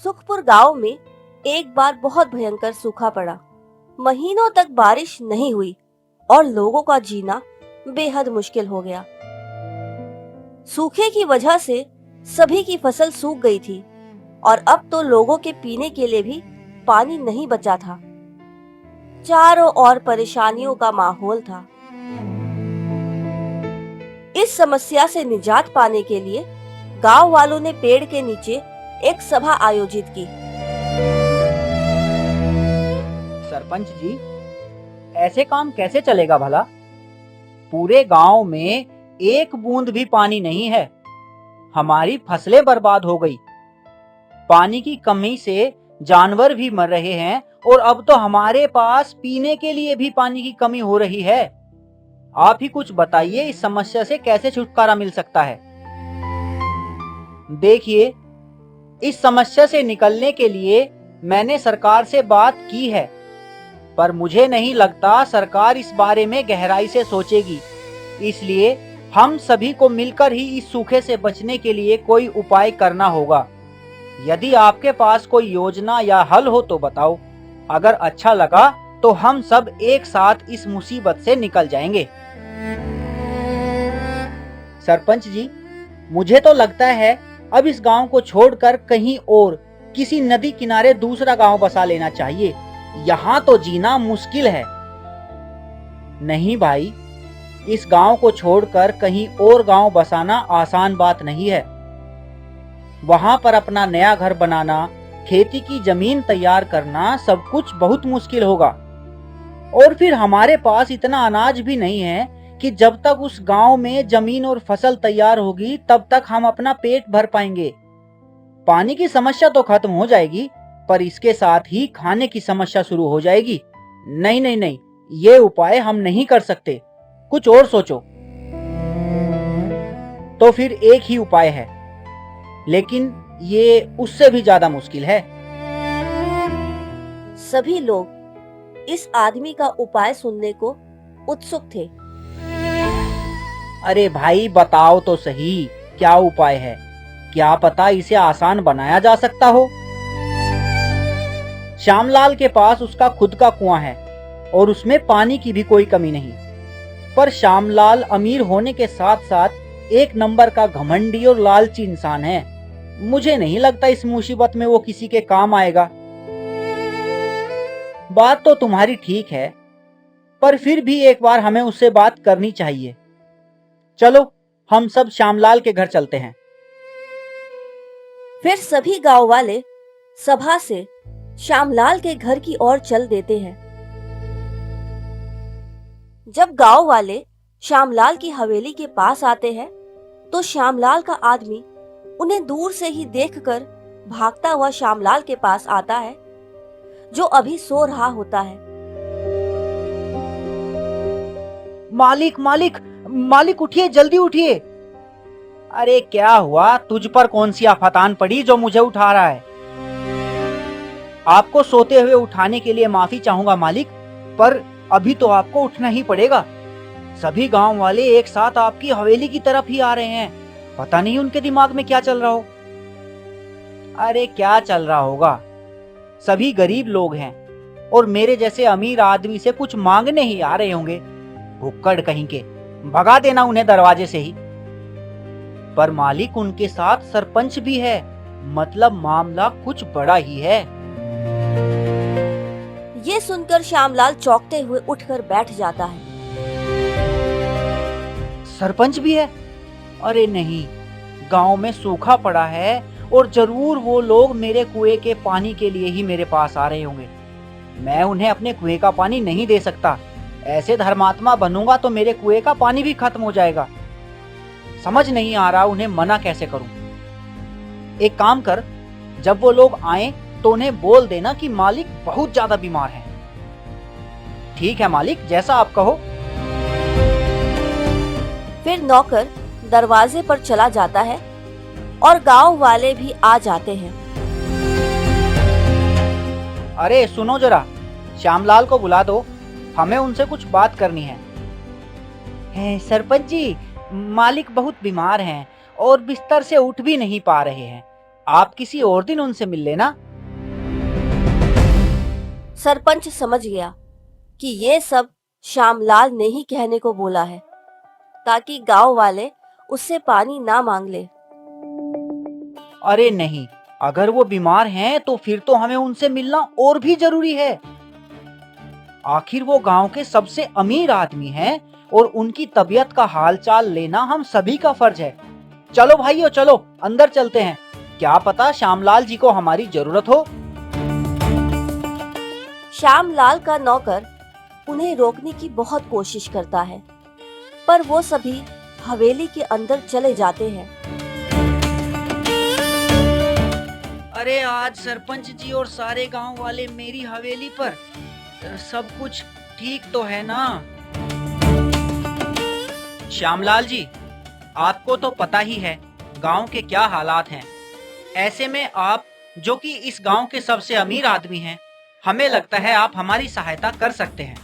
सुखपुर गांव में एक बार बहुत भयंकर सूखा पड़ा। महीनों तक बारिश नहीं हुई और लोगों का जीना बेहद मुश्किल हो गया। सूखे की वजह से सभी की फसल सूख गई थी और अब तो लोगों के पीने के लिए भी पानी नहीं बचा था। चारों ओर परेशानियों का माहौल था। इस समस्या से निजात पाने के लिए गांव वालों ने पेड़ के नीचे एक सभा आयोजित की। सरपंच जी, ऐसे काम कैसे चलेगा भला? पूरे गांव में एक बूंद भी पानी नहीं है। हमारी फसलें बर्बाद हो गई। पानी की कमी से जानवर भी मर रहे हैं और अब तो हमारे पास पीने के लिए भी पानी की कमी हो रही है। आप ही कुछ बताइए, इस समस्या से कैसे छुटकारा मिल सकता है? देखिए, इस समस्या से निकलने के लिए मैंने सरकार से बात की है, पर मुझे नहीं लगता सरकार इस बारे में गहराई से सोचेगी। इसलिए हम सभी को मिलकर ही इस सूखे से बचने के लिए कोई उपाय करना होगा। यदि आपके पास कोई योजना या हल हो तो बताओ। अगर अच्छा लगा तो हम सब एक साथ इस मुसीबत से निकल जाएंगे। सरपंच जी, मुझे तो लगता है अब इस गांव को छोड़कर कहीं और किसी नदी किनारे दूसरा गांव बसा लेना चाहिए। यहाँ तो जीना मुश्किल है। नहीं भाई, इस गांव को छोड़कर कहीं और गांव बसाना आसान बात नहीं है। वहां पर अपना नया घर बनाना, खेती की जमीन तैयार करना, सब कुछ बहुत मुश्किल होगा। और फिर हमारे पास इतना अनाज भी नहीं है कि जब तक उस गांव में जमीन और फसल तैयार होगी तब तक हम अपना पेट भर पाएंगे। पानी की समस्या तो खत्म हो जाएगी, पर इसके साथ ही खाने की समस्या शुरू हो जाएगी। नहीं नहीं नहीं, ये उपाय हम नहीं कर सकते। कुछ और सोचो। तो फिर एक ही उपाय है, लेकिन ये उससे भी ज्यादा मुश्किल है। सभी लोग इस आदमी का उपाय सुनने को उत्सुक थे। अरे भाई, बताओ तो सही, क्या उपाय है? क्या पता इसे आसान बनाया जा सकता हो। श्यामलाल के पास उसका खुद का कुआं है और उसमें पानी की भी कोई कमी नहीं। पर श्यामलाल अमीर होने के साथ साथ एक नंबर का घमंडी और लालची इंसान है। मुझे नहीं लगता इस मुसीबत में वो किसी के काम आएगा। बात तो तुम्हारी ठीक है, पर फिर भी एक बार हमें उससे बात करनी चाहिए। चलो, हम सब श्यामलाल के घर चलते हैं। फिर सभी गांव वाले सभा से श्यामलाल के घर की ओर चल देते हैं। जब गांव वाले श्यामलाल की हवेली के पास आते हैं तो श्यामलाल का आदमी उन्हें दूर से ही देखकर भागता हुआ श्यामलाल के पास आता है, जो अभी सो रहा होता है। मालिक मालिक मालिक, उठिए, जल्दी उठिए। अरे क्या हुआ? तुझ पर कौन सी आफतान पड़ी जो मुझे उठा रहा है? आपको सोते हुए उठाने के लिए माफी चाहूंगा मालिक, पर अभी तो आपको उठना ही पड़ेगा। सभी गांव वाले एक साथ आपकी हवेली की तरफ ही आ रहे हैं। पता नहीं उनके दिमाग में क्या चल रहा हो। अरे क्या चल रहा होगा? सभी गरीब लोग हैं और मेरे जैसे अमीर आदमी से कुछ मांगने ही आ रहे होंगे। भुक्कड़ कहीं के, भगा देना उन्हें दरवाजे से ही। पर मालिक, उनके साथ सरपंच भी है, मतलब मामला कुछ बड़ा ही है। ये सुनकर श्यामलाल चौंकते हुए उठकर बैठ जाता है। सरपंच भी है? अरे नहीं, गांव में सूखा पड़ा है और जरूर वो लोग मेरे कुएं के पानी के लिए ही मेरे पास आ रहे होंगे। मैं उन्हें अपने कुएं का पानी नहीं दे सकता। ऐसे धर्मात्मा बनूंगा तो मेरे कुएं का पानी भी खत्म हो जाएगा। समझ नहीं आ रहा उन्हें मना कैसे करूं। एक काम कर, जब वो लोग आए तो उन्हें बोल देना कि मालिक बहुत ज्यादा बीमार है। ठीक है मालिक, जैसा आप कहो। फिर नौकर दरवाजे पर चला जाता है और गांव वाले भी आ जाते हैं। अरे सुनो जरा, श्यामलाल को बुला दो, हमें उनसे कुछ बात करनी है। सरपंच जी, मालिक बहुत बीमार हैं और बिस्तर से उठ भी नहीं पा रहे हैं। आप किसी और दिन उनसे मिल लेना। सरपंच समझ गया कि ये सब श्यामलाल ने ही कहने को बोला है ताकि गांव वाले उससे पानी ना मांग ले। अरे नहीं, अगर वो बीमार हैं तो फिर तो हमें उनसे मिलना और भी जरूरी है। आखिर वो गांव के सबसे अमीर आदमी हैं और उनकी तबीयत का हालचाल लेना हम सभी का फर्ज है। चलो भाइयों, चलो अंदर चलते हैं, क्या पता श्यामलाल जी को हमारी जरूरत हो। श्यामलाल का नौकर उन्हें रोकने की बहुत कोशिश करता है, पर वो सभी हवेली के अंदर चले जाते हैं। अरे आज सरपंच जी और सारे गांव वाले मेरी हवेली पर, सब कुछ ठीक तो है ना? श्यामलाल जी, आपको तो पता ही है गांव के क्या हालात हैं। ऐसे में आप, जो कि इस गांव के सबसे अमीर आदमी हैं, हमें लगता है आप हमारी सहायता कर सकते हैं।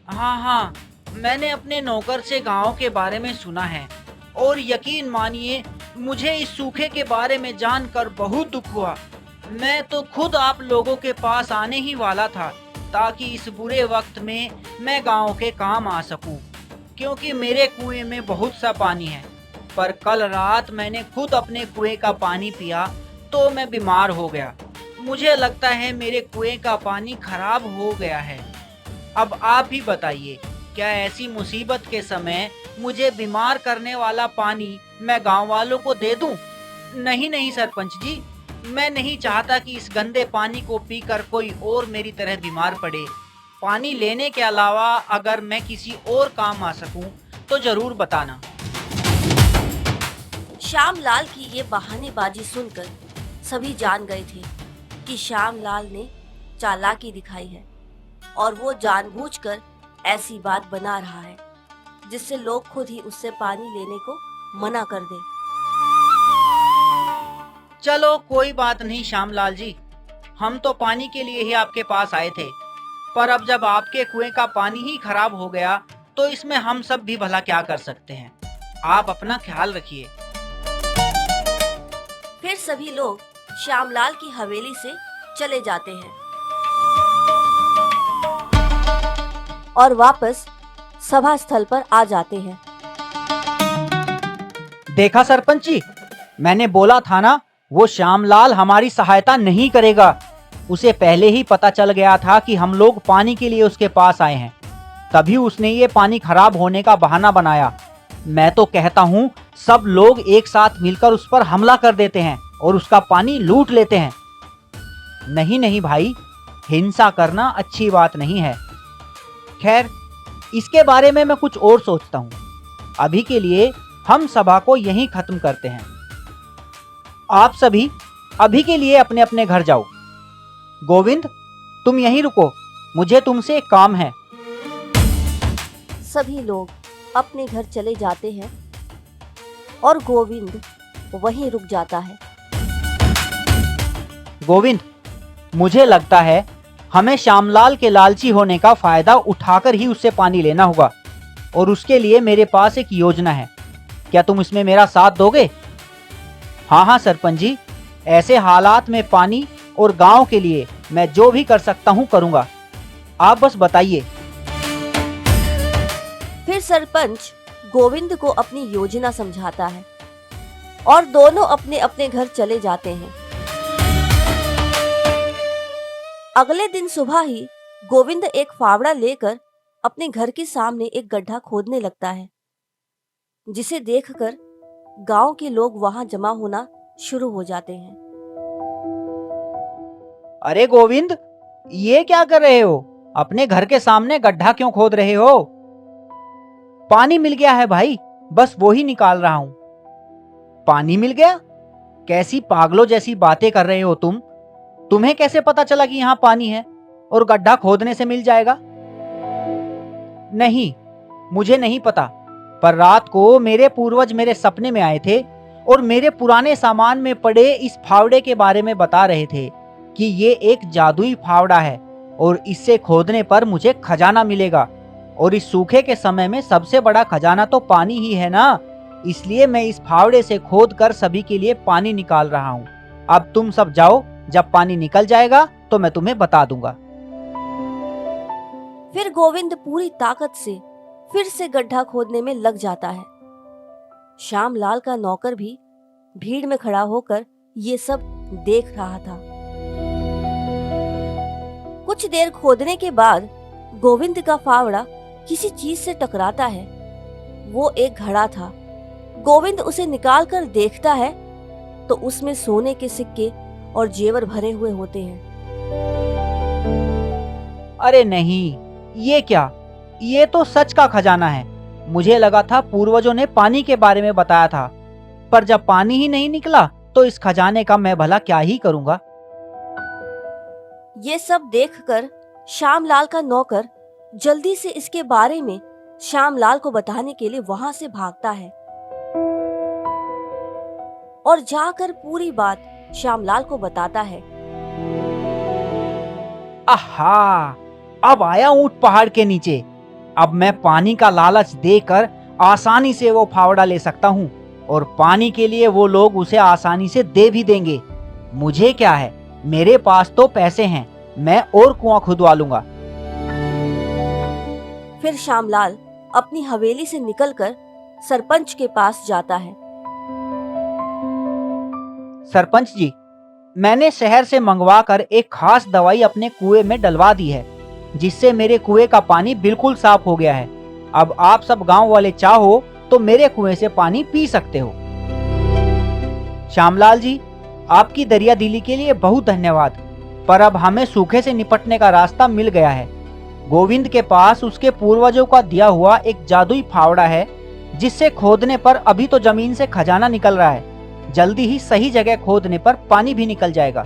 हाँ, मैंने अपने नौकर से गांव के बारे में सुना है और यकीन मानिए मुझे इस सूखे के बारे में जानकर बहुत दुख हुआ। मैं तो खुद आप लोगों के पास आने ही वाला था ताकि इस बुरे वक्त में मैं गांव के काम आ सकूं, क्योंकि मेरे कुएं में बहुत सा पानी है। पर कल रात मैंने खुद अपने कुएं का पानी पिया तो मैं बीमार हो गया। मुझे लगता है मेरे कुएं का पानी खराब हो गया है। अब आप ही बताइए, क्या ऐसी मुसीबत के समय मुझे बीमार करने वाला पानी मैं गांव वालों को दे दूं? नहीं सरपंच जी, मैं नहीं चाहता कि इस गंदे पानी को पीकर कोई और मेरी तरह बीमार पड़े। पानी लेने के अलावा अगर मैं किसी और काम आ सकूं तो जरूर बताना। श्यामलाल की ये बहानेबाजी सुनकर सभी जान गए थे कि श्यामलाल ने चालाकी दिखाई है और वो जानबूझकर ऐसी बात बना रहा है जिससे लोग खुद ही उससे पानी लेने को मना कर दें। चलो कोई बात नहीं श्यामलाल जी, हम तो पानी के लिए ही आपके पास आए थे, पर अब जब आपके कुएं का पानी ही खराब हो गया तो इसमें हम सब भी भला क्या कर सकते हैं। आप अपना ख्याल रखिए। फिर सभी लोग श्यामलाल की हवेली से चले जाते हैं और वापस सभा स्थल पर आ जाते हैं। देखा सरपंच जी, मैंने बोला था ना, वो श्यामलाल हमारी सहायता नहीं करेगा। उसे पहले ही पता चल गया था कि हम लोग पानी के लिए उसके पास आए हैं, तभी उसने ये पानी खराब होने का बहाना बनाया। मैं तो कहता हूँ सब लोग एक साथ मिलकर उस पर हमला कर देते हैं और उसका पानी लूट लेते हैं। नहीं भाई, हिंसा करना अच्छी बात नहीं है। खैर, इसके बारे में मैं कुछ और सोचता हूँ। अभी के लिए हम सभा को यहीं खत्म करते हैं। आप सभी अभी के लिए अपने अपने घर जाओ। गोविंद, तुम यहीं रुको, मुझे तुमसे एक काम है। सभी लोग अपने घर चले जाते हैं और गोविंद वहीं रुक जाता है। गोविंद, मुझे लगता है हमें श्यामलाल के लालची होने का फायदा उठाकर ही उससे पानी लेना होगा और उसके लिए मेरे पास एक योजना है। क्या तुम इसमें मेरा साथ दोगे? हाँ सरपंच जी, ऐसे हालात में पानी और गांव के लिए मैं जो भी कर सकता हूँ करूँगा। आप बस बताइए। फिर सरपंच गोविंद को अपनी योजना समझाता है और दोनों अपने अपने घर चले जाते हैं। अगले दिन सुबह ही गोविंद एक फावड़ा लेकर अपने घर के सामने एक गड्ढा खोदने लगता है, जिसे देखकर गांव के लोग वहां जमा होना शुरू हो जाते हैं। अरे गोविंद, ये क्या कर रहे हो? अपने घर के सामने गड्ढा क्यों खोद रहे हो? पानी मिल गया है भाई, बस वो ही निकाल रहा हूं। पानी मिल गया? कैसी पागलों जैसी बातें कर रहे हो तुम? तुम्हें कैसे पता चला कि यहाँ पानी है और गड्ढा खोदने से मिल जाएगा? नहीं, मुझे नहीं पता, पर रात को मेरे पूर्वज मेरे सपने में आए थे और मेरे पुराने सामान में पड़े इस फावड़े के बारे में बता रहे थे कि ये एक जादुई फावड़ा है और इससे खोदने पर मुझे खजाना मिलेगा। और इस सूखे के समय में सबसे बड़ा खजाना तो पानी ही है ना, इसलिए मैं इस फावड़े से खोद कर सभी के लिए पानी निकाल रहा हूँ। अब तुम सब जाओ, जब पानी निकल जाएगा तो मैं तुम्हें बता दूंगा। फिर गोविंद पूरी ताकत से फिर से गड्ढा खोदने में लग जाता है। श्यामलाल का नौकर भी भीड़ में खड़ा होकर ये सब देख रहा था। कुछ देर खोदने के बाद गोविंद का फावड़ा किसी चीज से टकराता है। वो एक घड़ा था। गोविंद उसे निकालकर देखता है तो उसमें सोने के सिक्के और जेवर भरे हुए होते हैं। अरे नहीं, ये क्या? ये तो सच का खजाना है। मुझे लगा था पूर्वजों ने पानी के बारे में बताया था, पर जब पानी ही नहीं निकला तो इस खजाने का मैं भला क्या ही करूंगा। ये सब देखकर श्यामलाल का नौकर जल्दी से इसके बारे में श्यामलाल को बताने के लिए वहां से भागता है और जाकर पूरी बात श्यामलाल को बताता है। आहा, अब आया ऊंट पहाड़ के नीचे। अब मैं पानी का लालच देकर आसानी से वो फावड़ा ले सकता हूँ और पानी के लिए वो लोग उसे आसानी से दे भी देंगे। मुझे क्या है, मेरे पास तो पैसे हैं, मैं और कुआं खुदवा लूंगा। फिर श्यामलाल अपनी हवेली से निकलकर सरपंच के पास जाता है। सरपंच जी, मैंने शहर से मंगवा कर एक खास दवाई अपने कुएं में डलवा दी है, जिससे मेरे कुएं का पानी बिल्कुल साफ हो गया है। अब आप सब गांव वाले चाहो तो मेरे कुएं से पानी पी सकते हो। श्यामलाल जी, आपकी दरिया दिली के लिए बहुत धन्यवाद, पर अब हमें सूखे से निपटने का रास्ता मिल गया है। गोविंद के पास उसके पूर्वजों का दिया हुआ एक जादुई फावड़ा है, जिससे खोदने पर अभी तो जमीन से खजाना निकल रहा है, जल्दी ही सही जगह खोदने पर पानी भी निकल जाएगा।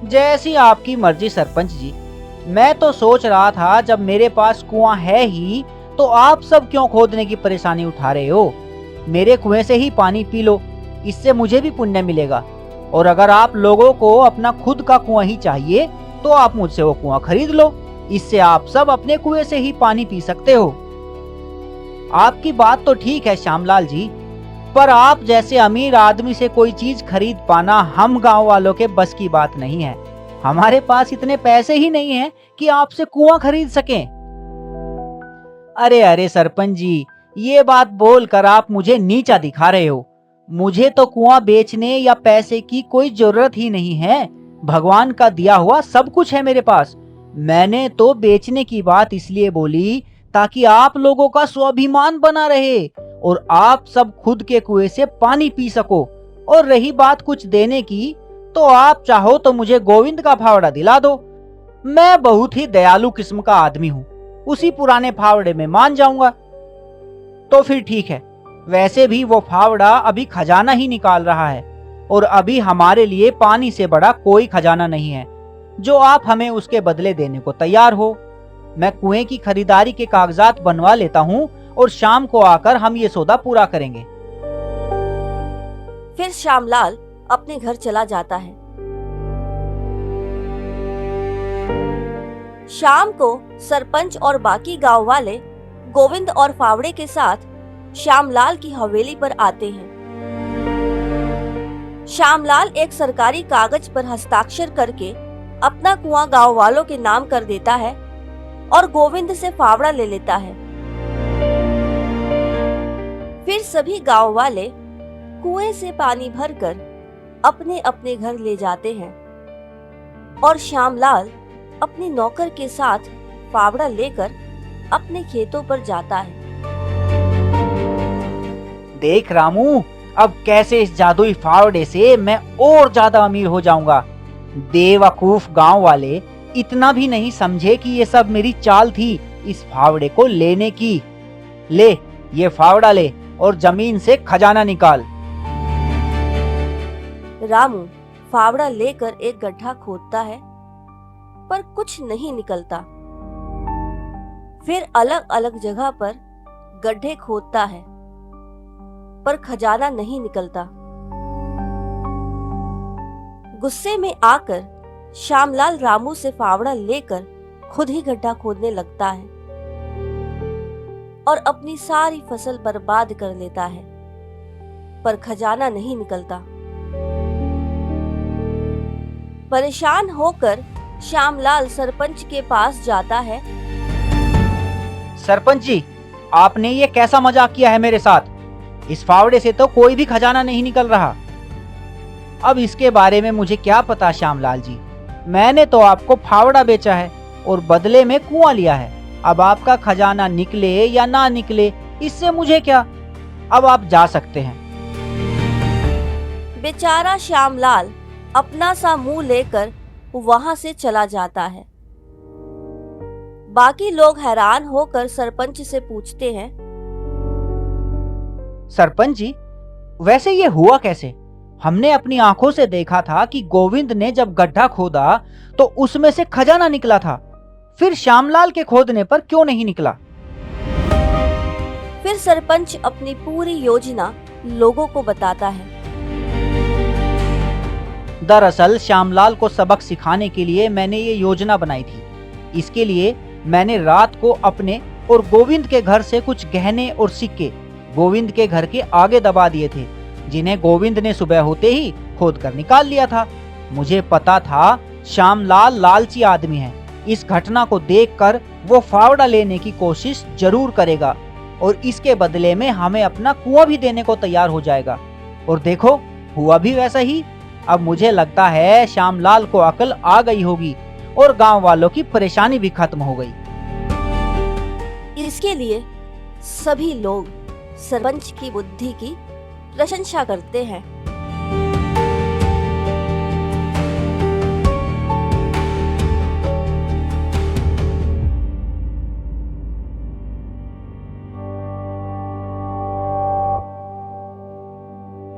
जैसी आपकी मर्जी सरपंच जी। मैं तो सोच रहा था जब मेरे पास कुआं है ही तो आप सब क्यों खोदने की परेशानी उठा रहे हो। मेरे कुएं से ही पानी पी लो, इससे मुझे भी पुण्य मिलेगा। और अगर आप लोगों को अपना खुद का कुआं ही चाहिए तो आप मुझसे वो कुआं खरीद लो, इससे आप सब अपने कुएं से ही पानी पी सकते हो। आपकी बात तो ठीक है श्यामलाल जी, पर आप जैसे अमीर आदमी से कोई चीज खरीद पाना हम गांव वालों के बस की बात नहीं है। हमारे पास इतने पैसे ही नहीं हैं कि आपसे कुआं खरीद सकें। अरे अरे सरपंच जी, ये बात बोलकर आप मुझे नीचा दिखा रहे हो। मुझे तो कुआं बेचने या पैसे की कोई जरूरत ही नहीं है। भगवान का दिया हुआ सब कुछ है मेरे पास। मैंने तो बेचने की बात इसलिए बोली ताकि आप लोगों का स्वाभिमान बना रहे और आप सब खुद के कुएं से पानी पी सको। और रही बात कुछ देने की, तो आप चाहो तो मुझे गोविंद का फावड़ा दिला दो। मैं बहुत ही दयालु किस्म का आदमी हूँ, उसी पुराने फावड़े में मान जाऊंगा। तो फिर ठीक है, वैसे भी वो फावड़ा अभी खजाना ही निकाल रहा है और अभी हमारे लिए पानी से बड़ा कोई खजाना नहीं है जो आप हमें उसके बदले देने को तैयार हो। मैं कुएं की खरीदारी के कागजात बनवा लेता हूँ और शाम को आकर हम ये सौदा पूरा करेंगे। फिर श्यामलाल अपने घर चला जाता है। शाम को सरपंच और बाकी गांव वाले गोविंद और फावड़े के साथ श्यामलाल की हवेली पर आते हैं। श्यामलाल एक सरकारी कागज पर हस्ताक्षर करके अपना कुआं गांव वालों के नाम कर देता है और गोविंद से फावड़ा ले लेता है। फिर सभी गांव वाले कुएं से पानी भरकर अपने अपने घर ले जाते हैं और श्यामलाल अपने नौकर के साथ फावड़ा लेकर अपने खेतों पर जाता है। देख रामू, अब कैसे इस जादुई फावड़े से मैं और ज्यादा अमीर हो जाऊंगा। बेवकूफ गांव वाले इतना भी नहीं समझे कि ये सब मेरी चाल थी इस फावड़े को लेने की। ले, ये फावड़ा ले और जमीन से खजाना निकाल। रामू फावड़ा लेकर एक गड्ढा खोदता है, पर कुछ नहीं निकलता। फिर अलग अलग जगह पर गड्ढे खोदता है, पर खजाना नहीं निकलता। गुस्से में आकर श्यामलाल रामू से फावड़ा लेकर खुद ही गड्ढा खोदने लगता है। और अपनी सारी फसल बर्बाद कर लेता है, पर खजाना नहीं निकलता। परेशान होकर श्यामलाल सरपंच के पास जाता है। सरपंच जी, आपने ये कैसा मजाक किया है मेरे साथ? इस फावड़े से तो कोई भी खजाना नहीं निकल रहा। अब इसके बारे में मुझे क्या पता श्यामलाल जी, मैंने तो आपको फावड़ा बेचा है और बदले में कुआं लिया है। अब आपका खजाना निकले या ना निकले इससे मुझे क्या, अब आप जा सकते हैं। बेचारा श्यामलाल अपना सा मुंह लेकर वहां से चला जाता है। बाकी लोग हैरान होकर सरपंच से पूछते हैं, सरपंच जी, वैसे ये हुआ कैसे? हमने अपनी आंखों से देखा था कि गोविंद ने जब गड्ढा खोदा तो उसमें से खजाना निकला था, फिर श्यामलाल के खोदने पर क्यों नहीं निकला? फिर सरपंच अपनी पूरी योजना लोगों को बताता है। दरअसल श्यामलाल को सबक सिखाने के लिए मैंने ये योजना बनाई थी। इसके लिए मैंने रात को अपने और गोविंद के घर से कुछ गहने और सिक्के गोविंद के घर के आगे दबा दिए थे, जिन्हें गोविंद ने सुबह होते ही खोद कर निकाल लिया था। मुझे पता था श्यामलाल लालची आदमी है। इस घटना को देखकर वो फावड़ा लेने की कोशिश जरूर करेगा और इसके बदले में हमें अपना कुआं भी देने को तैयार हो जाएगा। और देखो, हुआ भी वैसा ही। अब मुझे लगता है श्यामलाल को अकल आ गई होगी और गांव वालों की परेशानी भी खत्म हो गई। इसके लिए सभी लोग सरपंच की बुद्धि की प्रशंसा करते हैं।